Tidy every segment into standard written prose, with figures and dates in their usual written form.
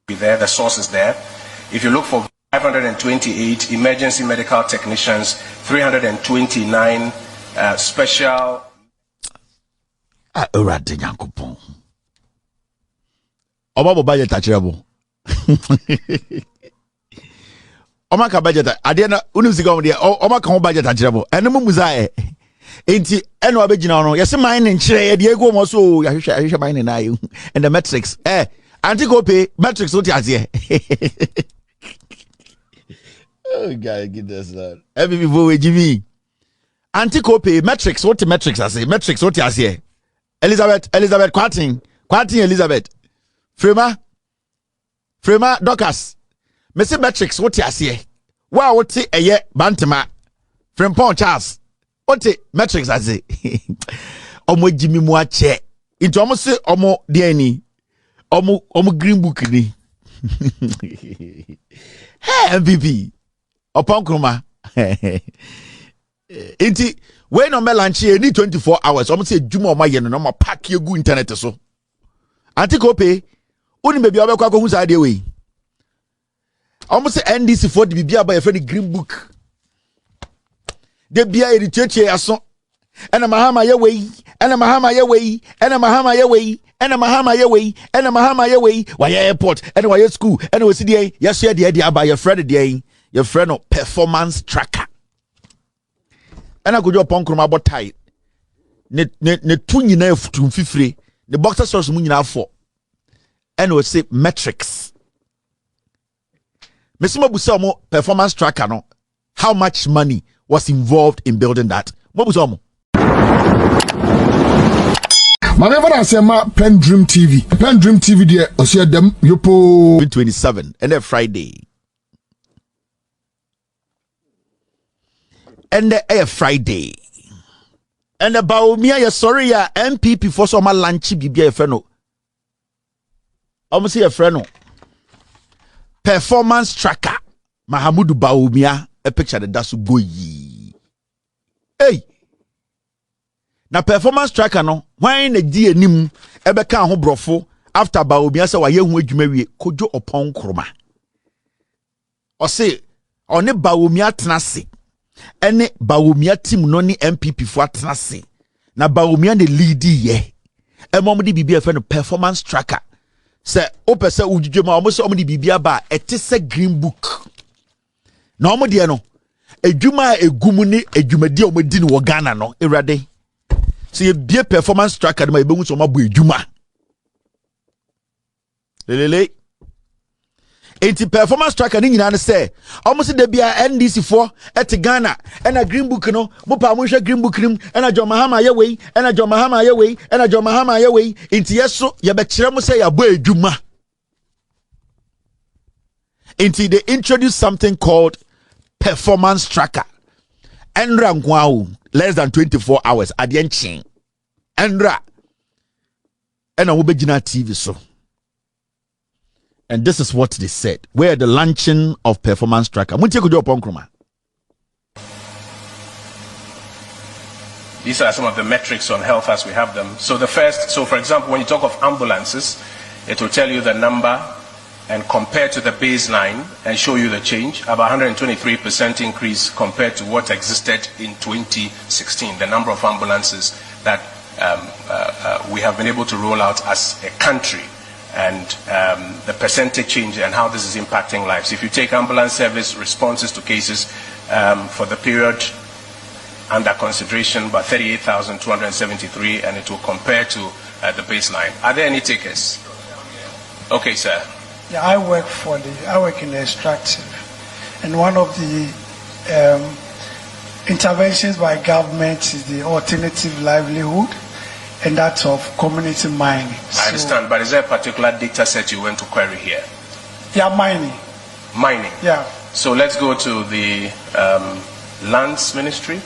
be there. The source is there. If you look for 528 emergency medical technicians, 329 special. Oba budget achirabo. Oma ka budget ade na unu sika mo de oma ka budget achirabo. Eno mu muza enti eno abegina no yesi man ne nkyere ye de ego mo so ya hwehwe man ne na ye and the metrics anti go pay metrics what you here. Oh God, goodness Lord. Every people with Jimmy. Anti go pay metrics what the metrics I say metrics what you here. Elizabeth Quatin Elizabeth Frema Docas Messi metrics what you here. Wow what a ye bantama Frempon Charles what the metrics I say. Omo Jimmy mo che into almost say omo DNA omo green book ni. Hey NPP upon kroma. Inti when on melanchi need 24 hours almost say juma ma ye no ma pack you go internet so. Anti ko pay uni be bia obekwa ko hu sa de we. Almost say NDC for the bia ba your friend green book. De bia e cheche aso. Ena mahama ye we, ena mahama ye we, ena mahama ye we. Ena mahama ye we wa airport ena wa school ena we see ya share the idea about your friend no performance tracker ena go jo ponkroma about tie ne tu nyina afutu fifire ne boxer source mu nyina afọ ena we say metrics mesimo busa mo performance tracker no how much money was involved in building that mo busa mo Whenever I say my PENDREAM TV there, I see them yopo 27 and then Friday. And the Friday. And the Bawumia ya sorry ya NPP for some lunch bibia freno. Almost a freno. Performance tracker. Mahamudu Bawumia a picture that does go ye. Hey. Na performance tracker no when na di anim ebeka ho brofo after Bawumia say waye hu adwuma wie kojo opon kroma o say one Bawumia tenase ene Bawumia team no ni NPP fo atenase na Bawumia ne lead ye emom de bibia fe no performance tracker say opese udwudwema omo say omo de bibia ba etese green book na omo de no adwuma egumu ni adwumadi omo di ni wo Ghana no ewrade. So you be a performance tracker ma ibe so ma bu edwuma lelele enti performance tracker ni nyina ne say almost the bia NDC for at Ghana and a green book no mo pa mo hwe green book nim and a John Mahama ye we and a John Mahama ye we and a John Mahama ye we enti yeso ye be kire mo say ya bu edwuma enti they introduce something called performance tracker NPP nkwa less than 24 hours adienchen Endra and Obejina TV so. And this is what they said. Where the launching of performance tracker. These are some of the metrics on health as we have them. So for example, when you talk of ambulances, it will tell you the number and compare to the baseline and show you the change, about 123% increase compared to what existed in 2016, the number of ambulances that we have been able to roll out as a country, and the percentage change and how this is impacting lives. If you take ambulance service responses to cases for the period under consideration, about 38,273, and it will compare to the baseline. Are there any takers? Okay, sir. Yeah, I work in the extractive, and one of the interventions by government is the alternative livelihood, and that's of community mining. I understand, but is there a particular data set you went to query here? Yeah, mining. Mining? Yeah. So let's go to the Lands Ministry.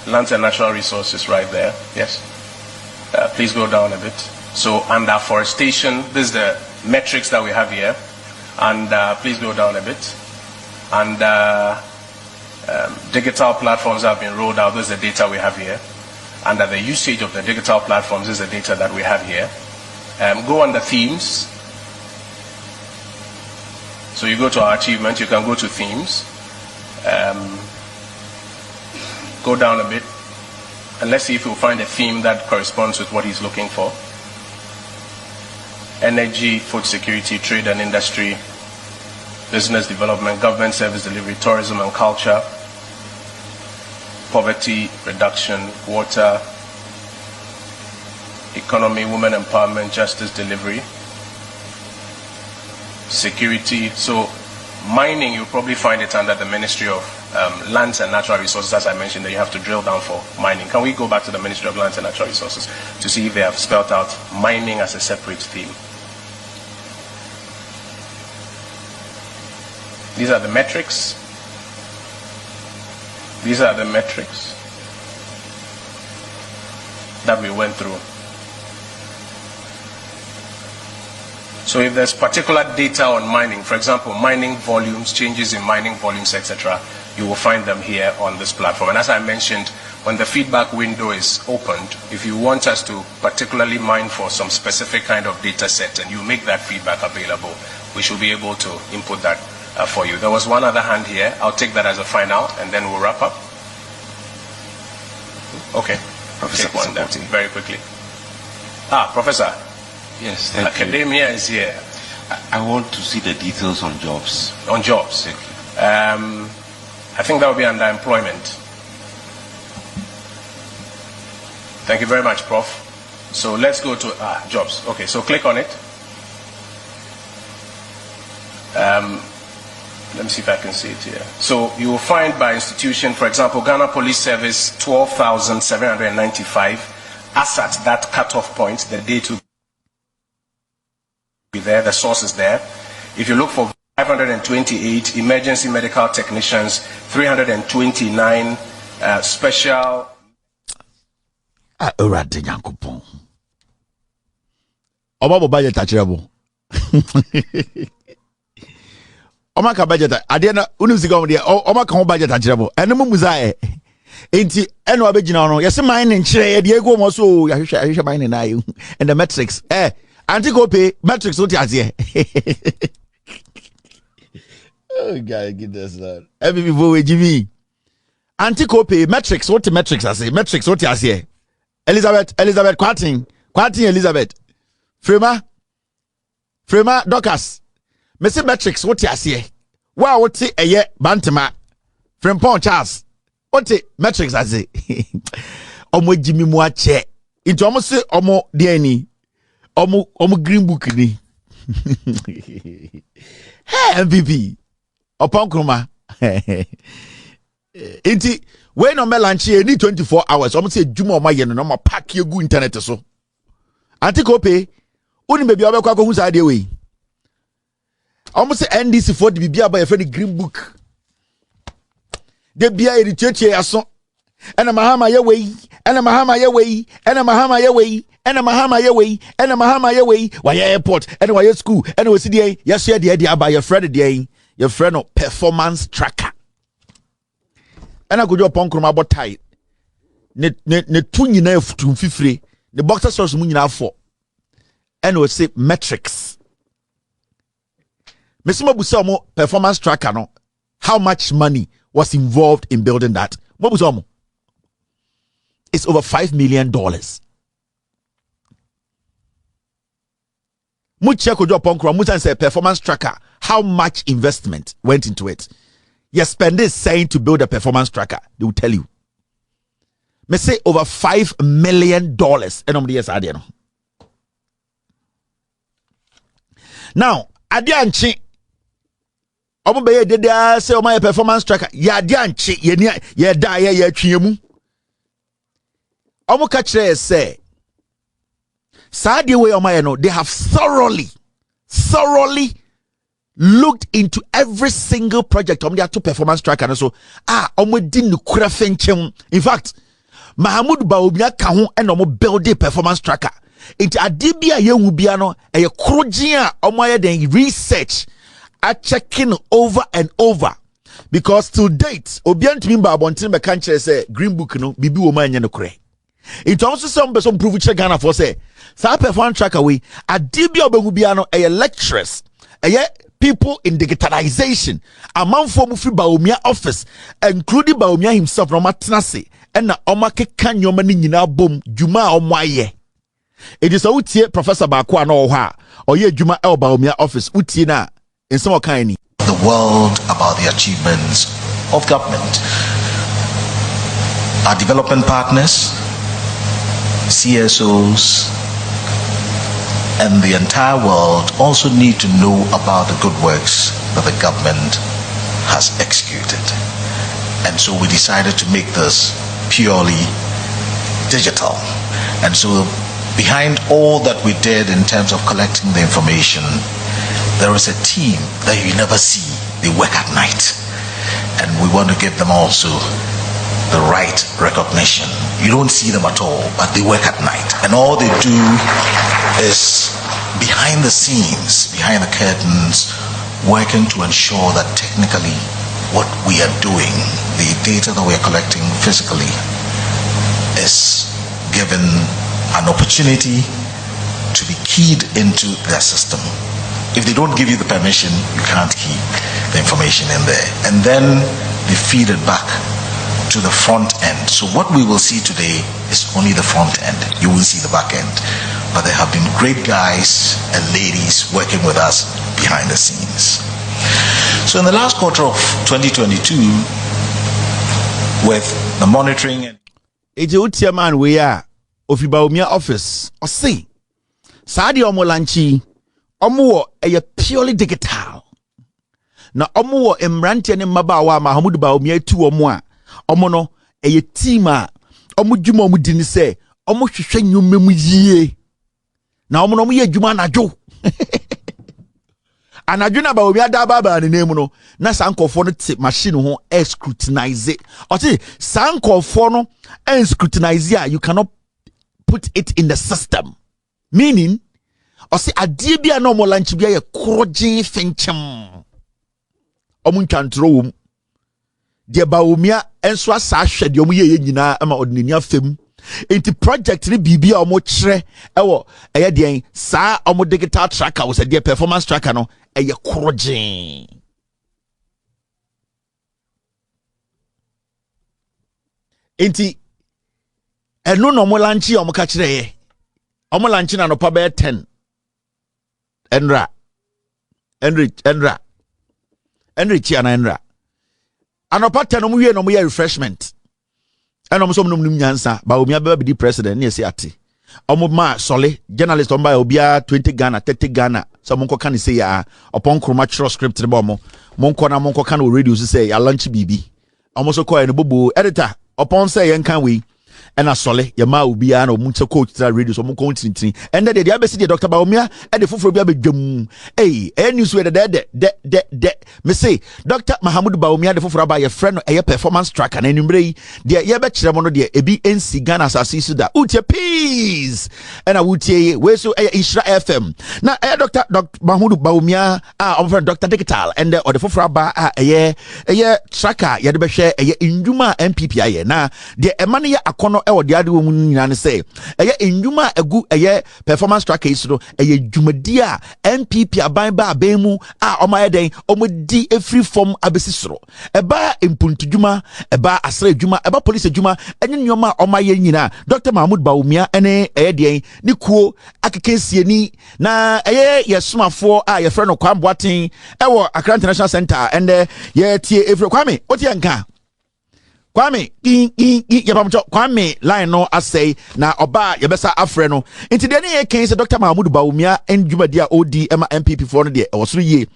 Lands and Natural Resources right there. Yes. Please go down a bit. So under forestation, this is the metrics that we have here. And please go down a bit. And digital platforms have been rolled out. This is the data we have here. Under the usage of the digital platforms, this is the data that we have here. Go on the themes. So you go to our achievement, you can go to themes. Go down a bit, and let's see if you'll find a theme that corresponds with what he's looking for. Energy, food security, trade and industry, business development, government service delivery, tourism and culture, poverty reduction, water, economy, women empowerment, justice delivery, security. So mining, you'll probably find it under the Ministry of Lands and Natural Resources, as I mentioned, that you have to drill down for mining. Can we go back to the Ministry of Lands and Natural Resources to see if they have spelled out mining as a separate theme? These are the metrics. These are the metrics that we went through. So if there's particular data on mining, for example, mining volumes, changes in mining volumes, etc., you will find them here on this platform. And as I mentioned, when the feedback window is opened, if you want us to particularly mine for some specific kind of data set and you make that feedback available, we should be able to input that for you. There was one other hand here. I'll take that as a final and then we'll wrap up. Okay. Professor, take one then, very quickly. Professor. Yes, thank Academia is here. I want to see the details on jobs. On jobs. I think that will be under employment. Thank you very much, Prof. So let's go to jobs. Okay, so click on it. Let me see if I can see it here. So you will find by institution, for example, Ghana Police Service, 12,795. As at that cutoff point, the date will be there, the source is there. If you look for 528 emergency medical technicians, 329 special. Oba budget achirabo. Oma ka budget ade na unu sika mo de oma ka ho budget achirabo. Eno mu muzae. Enti eno abegina no yesi mine nkyere ye de ego mo so ya hwehwe mine na you and the metrics anti-go pay metrics what you here. Oh God, goodness Lord. Every people with Jimmy. Anti-go pay metrics what the metrics I say metrics what you here. Elizabeth Quatin Elizabeth. Frema Docas. Messi metrics what you here. Wow, what say a year bantama. Frempon Charles. What the metrics I say. Omo Jimmy mo che. Into almost say omo DNA. Omo green book ni. Hey NPP. Upon Kruma. Inti when on lunch need 24 hours. Almost say Juma my yen no pack you go internet so. Anti copy. Uni baby obekwa ko hu sa de we. Almost say NDC for the bibia by a friend green book. De bia e church aso. Ena mahama ye we. Ena mahama ye we. Ena mahama ye we. Ena mahama ye we. Ena mahama ye we. Why airport? Ena why school? Ena we see yes share the idea by your friend the your friend no performance tracker. Ena go jo ponkro ma botai. Ne tu nyina efutu fifire. The boxer source mu nyina for. Ena we say metrics. Mesimo busa mo performance tracker no. How much money was involved in building that? Mo busa mo. It's over $5 million. Mucha kojo ponkro mucha say performance tracker. How much investment went into it? You spend this saying to build a performance tracker. They will tell you. Me say over $5 million. Now, adianchi. Omo be dede say o my performance tracker. Ya adianchi ye da ye twemu. Omo ka kire say Saudi way no, they have thoroughly looked into every single project on their two performance tracker and so omo di nukura fenchem. In fact, Bawumia ka ho and omo build a performance tracker. Into adibia ye wubia no e krojia omo ye den research are checking over and over. Because to date, obiantimi ba abontin be kan kire say green book no bibi wo ma anya no kure. It also some person prove check Ghana for say Sa performance tracker we adibia obehubia no lecturers people in digitalization amanfo mu free Bawumia office including Bawumia himself no matnase na omakeka nyoma ni nyina bom djuma omoaye. It is a utie Professor Bakwa no ha oye djuma e Bawumia office utie na ensem okan ni the world about the achievements of government. Our development partners, CSOs, and the entire world also need to know about the good works that the government has executed. And so we decided to make this purely digital. And so behind all that we did in terms of collecting the information, there is a team that you never see. They work at night. And we want to give them also the right recognition. You don't see them at all, but they work at night. And all they do is behind the scenes, behind the curtains, working to ensure that technically what we are doing, the data that we are collecting physically, is given an opportunity to be keyed into their system. If they don't give you the permission, you can't keep the information in there. And then they feed it back to the front end. So what we will see today is only the front end. You will see the back end. But there have been great guys and ladies working with us behind the scenes. So in the last quarter of 2022, with the monitoring and man we are of Bawumia office or see Sadi Omolanchi Omo a purely digital. Na Omo Emranti and Mabawa Mahamud Bawumia 2 or more. Omono eye team a omo djuma omo di ni se omo hwehwe nyoma mu yie na omo no mo ye djuma anajo anajo na Bawumia da baba ne nemu no na sankofo no te machine ho scrutinize o ti sankofo no scrutinize a you cannot put it in the system, meaning o se ade bia na omo lanchi bia ye kroje fenchem omo ntwantro wom de Bawumia enso asa hwede omo ye nyina ama odinani afem enti project ni bibia omo kire ewo eye den sa omo digital tracker wo se de performance tracker no eye krogen enti eno no mo lanchi omo ka kire ye omo lanchi na no pa be 10 enra chi ana enra anopata no muye no muye refreshment eno mo so no nyansa Bawumia be di president ne ese ate omo ma sole journalist omba obia 20 Ghana 30 Ghana so monko kan say ya upon chroma script ne bomo monko kan radio say ya launch bibi omo so call no bobo editor upon say yen kan we ena sole ya ma obia na omunche coach tra radio so monko tintin and the abesi de Dr. Bawumia e de foforo bia bedwam news we de me say Dr. Mahamud Bawumia de foforo ba ye friend no e performance tracker na enumre de ye be kire mo no de ebi NC Ghana asase da utie peace ena utie we so Isra FM na Dr. Mahamud Bawumia our friend Dr. Digital and or de foforo ba ye tracker ye de be hwe ndwuma NPP aye na de emane ye akono e wo de ade wo mu nyina ne say ndwuma agu performance tracker is no dwumadi a NPP aban ba mu omaye den omodi every form abesisro eba impuntudwuma eba asra dwuma eba police dwuma enye nyoma omaye nyina Dr. Mahmoud Bawumia ene den ni kuo akekensie ni na yesomafo ye frɛ no kwamboaten ewo Accra International Center and ye tie every Kwame otie nka Kwame Kwame line no asay na oba yebesa afre no nti de ne ken se Dr. Mahmoud Bawumia ndwumadi a odi ema NPP for no de osoro ye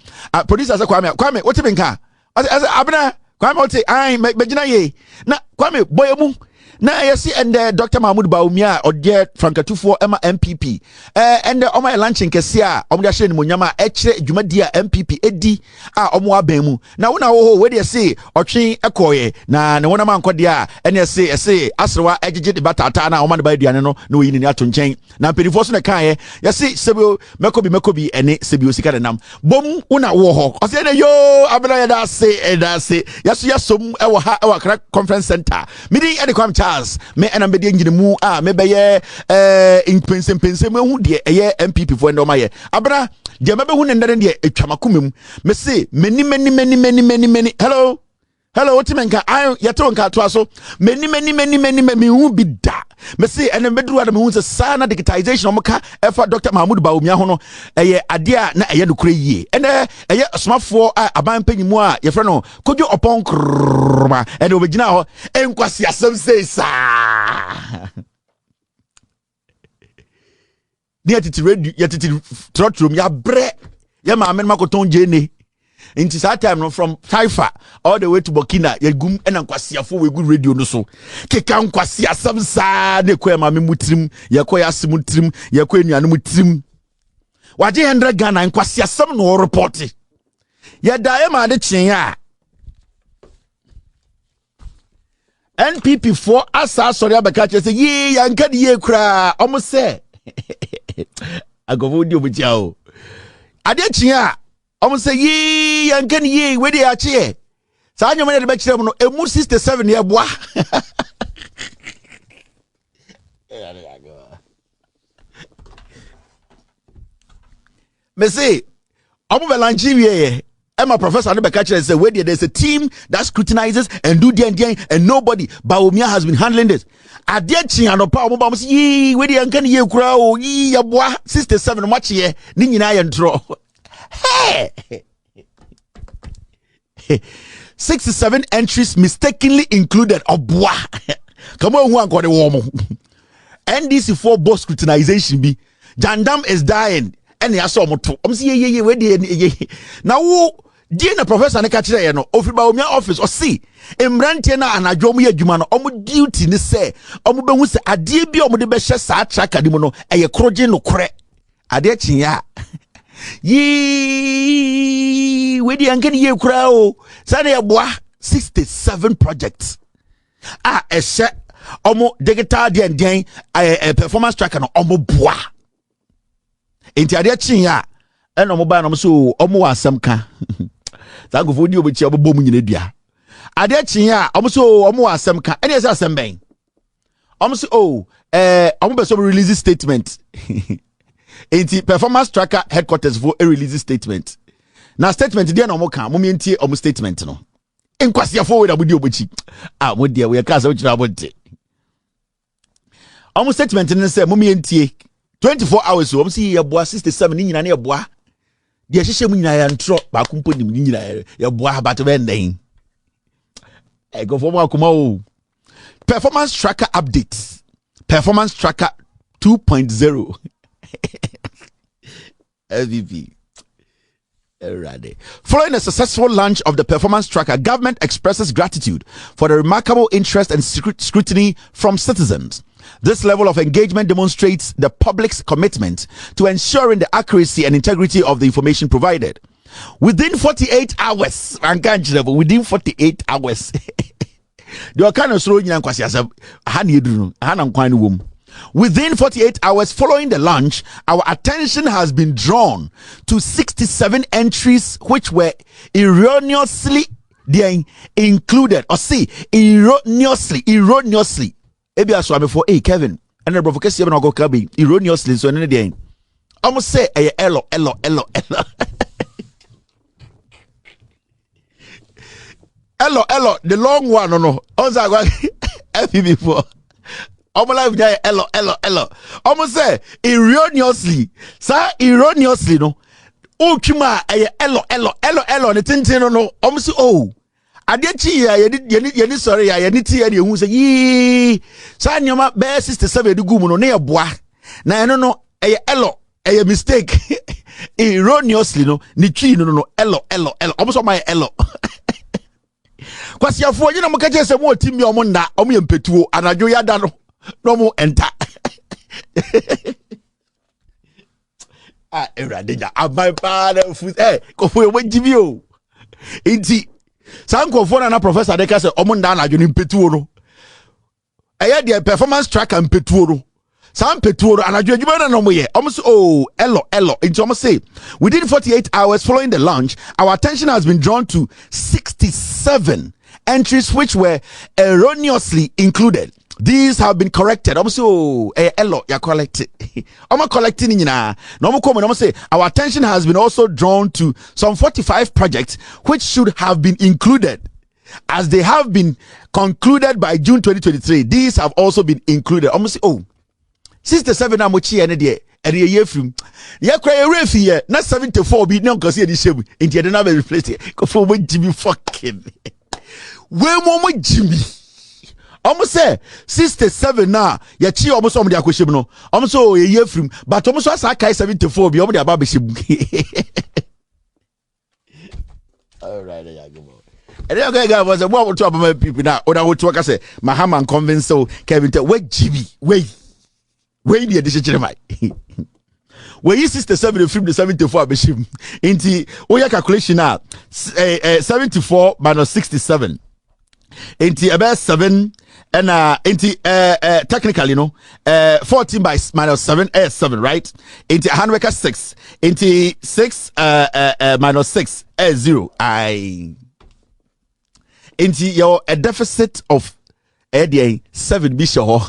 producer say Kwame what be nka abena Kwame what ai megina ye na Kwame boyemu na yesi and Dr. Mahmoud Bawumia odie frankatufo ema NPP and oma launching kese a omda hye ni monyama kire dwumadi a NPP edi a omo aban na wona wo we de say otwe ekoye na ne wona man kode a ene say asrewa agege de batata na oma ne ba aduane no na oyi ni ato nchen na mpedifo so ne kan ye yesi sebio mekobi ene sebio sika de nam bom wona wo ho o say ne yo abena ya da say yesom ewo ha ewo Accra Conference Center midi e de kwam cars me and be engine mu me be in pense me hu de NPP for ndoma ye abra de me be hu ne ndere de atwamakomem me say many hello what menka I yeto nka to aso many hu bi da me say ene bedru adam hu se sana digitization omka efa Dr. Mahmoud Bawumia ho no ade a na eye nokure yie ene osmafo aban panyimu a ye fre no kodwo opon krma ene obegina ho enkwasi asem sei sa dia titi radio ya titi trotrum ya bre ya ma men makoton jene into that time no from Taifa all the way to Burkina ya gum ena nkwasiafo we good radio no so keka nkwasi asem sa ne ko ma me mutrim ya ko ya simutrim ya ko enuanu mutrim waje 100 Ghana nkwasi asem no report ya dae ma de chen ya NPP for asa sorry abeka che say ye ya nka de ye kura omo se agovo di obutia o ade chen ya omo say ye yankan ye we dey ache sa anyom na de be kire mu no emu 67 ye boa me say omo be lanchi wie Emma professor ne be kire say we there's a team that scrutinizes and do and nobody Bawumia has been handling this ade chi anopa omo ba mo say ye we dey yankan ye kura o ye ye boa 67 match ye ni nyina ye ntro hey 67 entries mistakenly included obwa come on who got the warm NDC for boss scrutinization be Jandam is dying and he saw moto see ye we dey now na professor ne ka kire no ofiba omia office o see emrantie na anadwo mu adwuma no omo duty ni say omo behu se ade bi omo de be hye sa tracker di mu no eye kroje no kore ade chinya Yee, we di anken ye kura o. Sane ya boa 67 projects. Eshe omo digital den performance tracker no omo boa. Enti ade chin ya ena omo ba no so omo wasem ka. Za go fodi obi chi obo bom nyine dua. Ade chin ya omo so omo wasem ka. Ene ese asem ben. Omo so omo be so release statement. Enti performance tracker headquarters for a release statement. Now statement dia no mo kan mo mientie omo statement no. Enkwase afo we da budi obochi. Mo dia we ka sa uchira abonte. Omo statement ne say mo mientie 24 hours so omo si ye boa 67 ni nyina na ye boa. Dia hyehye mu nyina ya ntro ba kumpo ni nyina ye boa ba to be nden. Go for mo akoma o. Performance tracker updates. Performance tracker 2.0. LVP. Following a successful launch of the performance tracker, government expresses gratitude for the remarkable interest and scrutiny from citizens. This level of engagement demonstrates the public's commitment to ensuring the accuracy and integrity of the information provided. Within 48 hours, within 48 hours, the kind of slow within 48 hours following the launch, our attention has been drawn to 67 entries which were erroneously included. Or see, erroneously. Ebi aso ame for Kevin. And the provocation even go kabi erroneously so nene dey. Almost say elo. Elo, the long one no. Also go FP before. Life there elo. Almost say erroneously. Sa erroneously no. Ukima elo ne tintin no. Almost oh. Adechi ya yeni sorry ya yeni ti ya de hu say yi. Sa nyoma be 67 edugu mu no na ye boa. Na eno no elo mistake. Erroneously no ni twi no elo. Almost my elo. Kwasi afo nyina mo ka je se mo timi omo nda omo ye mpetuo anadwo ya da no. No more enter. Eradeja my father food go for we give you. Inti sanko for na professor de ka say omo nda na adwene mpetuo no. The performance tracker mpetuo no. Sam petuo anadwo adwuma na no mo ye. Omo say elo. Inti omo say within 48 hours following the launch, our attention has been drawn to 67 entries which were erroneously included. These have been corrected. Also, hello, you're collected. I'm collecting now. No more say our attention has been also drawn to some 45 projects which should have been included, as they have been concluded by June 2023. These have also been included. I'm say, oh, 67 amochi ene de ene ye from ye cry refi here na 74 be no cause ye di shebu inti de na be replace it. Go for what Jimmy fucking. We mo Jimmy. Almost say 67 now. Ya chi almost some de akweshim no. Almost so ye from but almost as I 74 be almost de ababeshim. All right, there you go. And then guy was a what to about people now. Or I would talk say Mahaman convince so Kevin tell wait Jimmy wait the addition my. Where you 67 from the 74 abeshim. Inti oya calculation now 74 minus 67. Inti about 7 and technically, 14 by minus 7 is 7, right? Into 100 6. Into 6 minus 6 is 0. Into your a deficit of 7 bishop.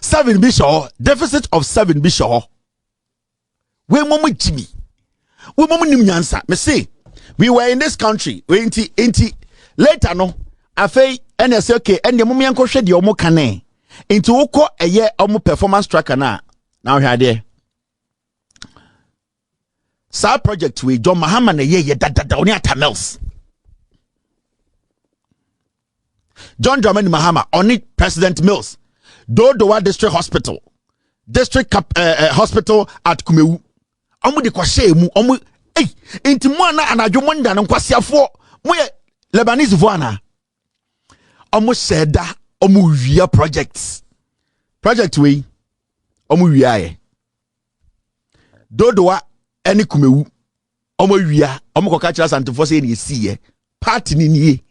7 bishop. Deficit of 7 bishop. We momo Jimmy. We momo nimnyansa. Me say we were in this country. We inti later no. Afei ene say okay ene mo mianko hwe de omo kane into wokọ eye omo performance tracker na hwe ade sa project we John Mahama na ye dadada oni atamels John Dramani Mahama oni President Mills Dodowa District Hospital hospital at Kumewu omo de kwahye mu omo into mo na anadwo mo nda no kwasiafo mo ye Lebanese voana almost said that omu project we omu wiaye dodowa eni kumewu omu wia omu koka kira santifo say na esi ye party ni nie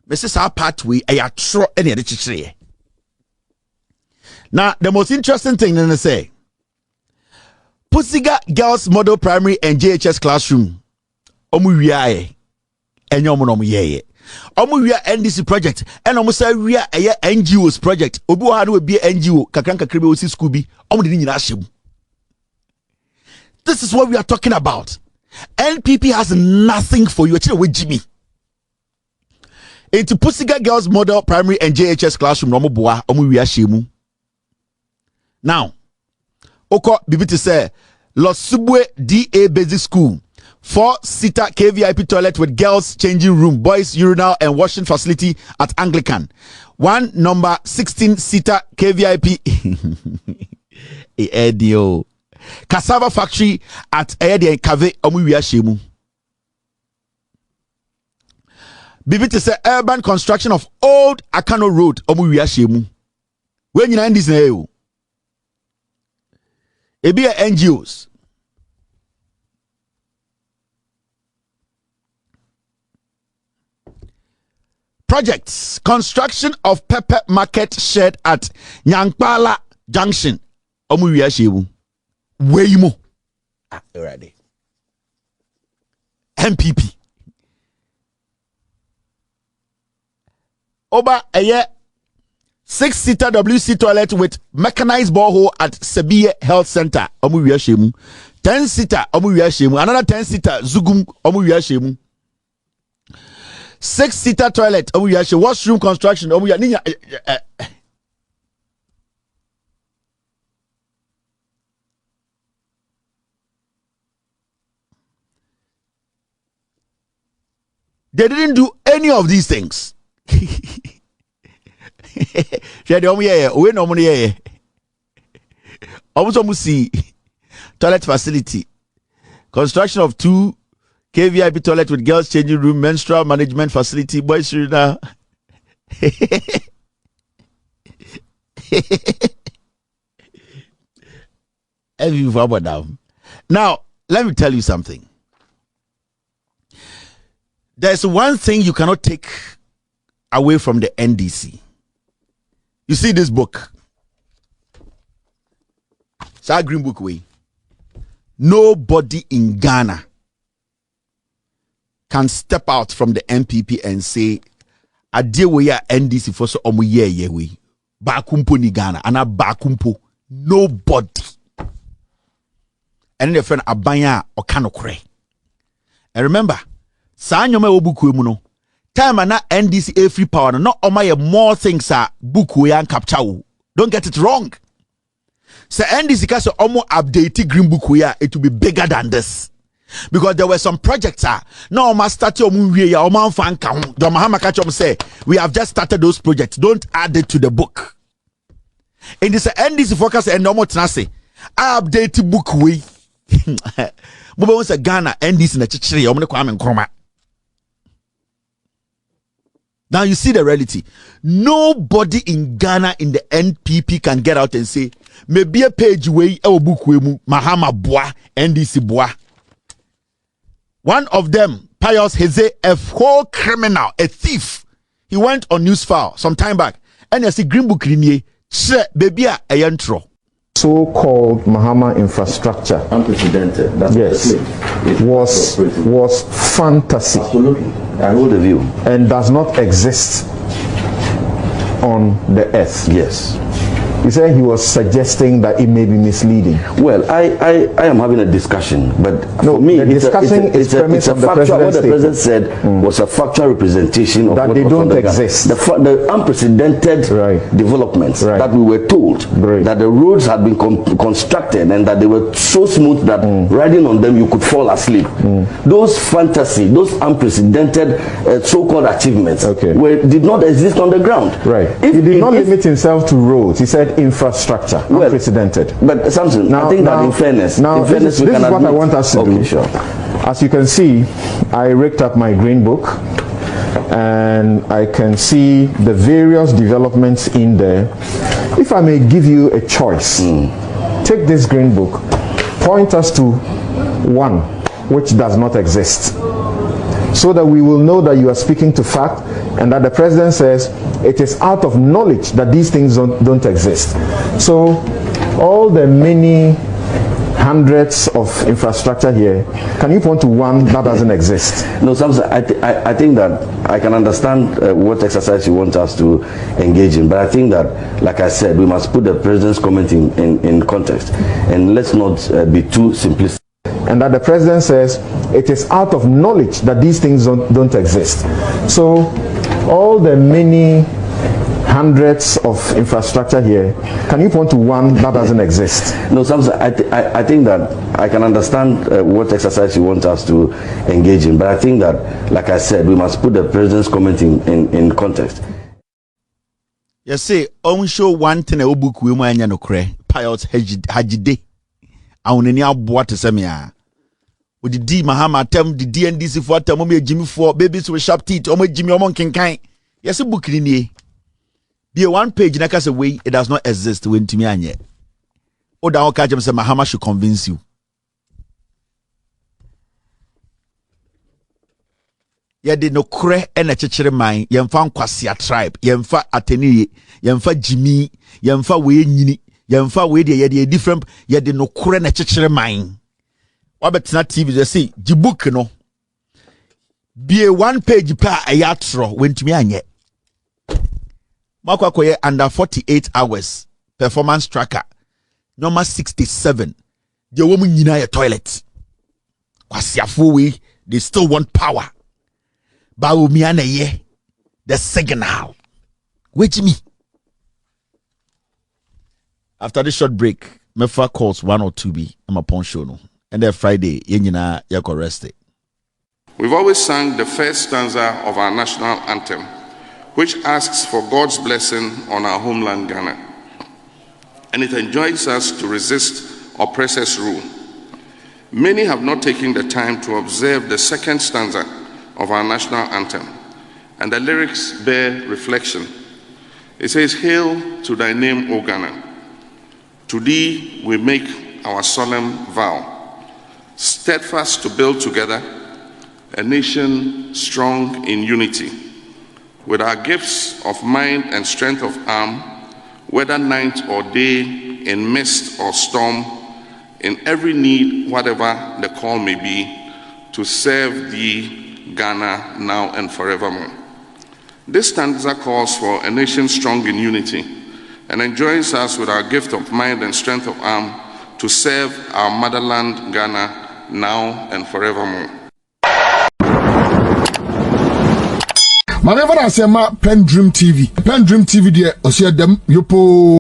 me say sa part we e ya tro eni de chichire. Now the most interesting thing then say Pusiga Girls Model Primary and JHS Classroom omu wiaye enyo omu no mu yeye omu wia NDC project and omu say wia eye NGOs project obi wo ha na obi NGO kakranka krebe osi school bi omu de nyina ahyem. This is what we are talking about. NPP has nothing for you. Actually, with Jimmy into Pusiga Girls Model Primary and JHS Classroom omu boa omu wia hyemu. Now oko bibiti say Los Subwe DA Basic School 4-seater KVIP toilet with girls changing room, boys urinal and washing facility at Anglican. 1 number 16-seater KVIP Edio cassava factory at Edia Kave Omuwia Shemu. Bibiti say urban construction of old Akano Road Omuwia Shemu. When you end this now, Ebia NGOs. Projects, construction of pepper market shed at Nyankpala Junction. Omuwia Shebu. Weimo. Already. NPP. Oba eye 6-seater WC toilet with mechanized borehole at Sebiye Health Center. Omuwia Shemu. 10-seater Omuwia Shemu. Another 10-seater Zugum Omuwia Shemu. 6-seater toilet. Oh, yeah, washroom construction. Oh, yeah, they didn't do any of these things. Toilet facility. Construction of 2 KVIP toilet with girls changing room, menstrual management facility, boys urinal. Now, let me tell you something. There's one thing you cannot take away from the NDC. You see this book. It's our green book way. Nobody in Ghana can step out from the NPP and say, Ade we ya NDC for so omo ye we. Bakumpo ni Ghana ana bakumpo nobody. And the friend abanya okanokre. And remember, sa nyoma obuku emu no. Time ana NDC free power no omaye more things are buku yan capture. Don't get it wrong. So NDC ka so omo update green book ya it will be bigger than this. Because there were some projects no ma start omo wie ya omo fan ka ho. Do Mahama ka chom say we have just started those projects. Don't add it to the book. In this NDC focus and omo tena update book we. Mo be say Ghana NDC na chichire omo ne Kwame Nkrumah. Now you see the reality. Nobody in Ghana in the NPP can get out and say, maybe a page way book Mahama Boa, NDC Boa. One of them, Pius Heze, a whole criminal, a thief. He went on Newsfile some time back. And you see Green Book Linie, baby a yantro. So-called Mahama infrastructure, unprecedented. That's yes, was fantasy. Absolutely, I hold the view, and does not exist on the earth. Yes. He said he was suggesting that it may be misleading. Well, I am having a discussion, but no, for me, the discussion is premised on the factual. What the president statement said was a factual representation of that what they was don't exist. The unprecedented developments that we were told that the roads had been constructed and that they were so smooth that riding on them you could fall asleep. Those fantasy, those unprecedented so-called achievements did not exist on the ground. Right. He did not limit himself to roads. He said infrastructure, unprecedented. But Samson, I think that in fairness, this is what I want us to do. Sure. As you can see, I raked up my green book and I can see the various developments in there. If I may give you a choice, take this green book, point us to one which does not exist, so that we will know that you are speaking to fact and that the president says it is out of knowledge that these things don't exist. So all the many hundreds of infrastructure here, can you point to one that doesn't exist? No, Samson, I think that I can understand what exercise you want us to engage in, but I think that, like I said, we must put the president's comment in context, and let's not be too simplistic. And that the president says it is out of knowledge that these things don't exist. So all the many hundreds of infrastructure here, can you point to one that doesn't exist? No, Samson, I think that I can understand what exercise you want us to engage in, but I think that, like I said, we must put the president's comment in context. You see, on show one thing a book we might no cray, Pius Hajide. I want any aboa to say me with the D Mahama term the DNDC for term me Jimmy for babies with sharp teeth or Jimmy Omon Kinkai. Yes, a book in here. Be a one page like a way it does not exist when to me and yet. Or down catch say Mahama should convince you. Ye did no cre and a chichere mine, yemfa Kwasia tribe, yemfa Ateni, yemfa Jimmy, yemfa we nyini. Yemfa we de different ye de no kure na chichere mine. Wabetna TV they say jibook no. Be a one page pa a yatro went me anye. Makwa koye under 48 hours performance tracker. Number 67. The woman nyina your toilet. Kwasiafo we they still want power. Bawumia na ye the signal. Wait me. After this short break, Mefa calls 1 or 2B. I'm upon show no. And then Friday, yenyina yako rested. We've always sung the first stanza of our national anthem, which asks for God's blessing on our homeland Ghana. And it enjoins us to resist oppressors' rule. Many have not taken the time to observe the second stanza of our national anthem, and the lyrics bear reflection. It says, "Hail to thy name, O Ghana. To thee we make our solemn vow, steadfast to build together a nation strong in unity, with our gifts of mind and strength of arm, whether night or day, in mist or storm, in every need, whatever the call may be, to serve thee, Ghana, now and forevermore." This stanza calls for a nation strong in unity and enjoins us with our gift of mind and strength of arm to serve our motherland, Ghana, now and forevermore. My never say PENDREAM TV. PENDREAM TV, dear, Osia dem, yopo.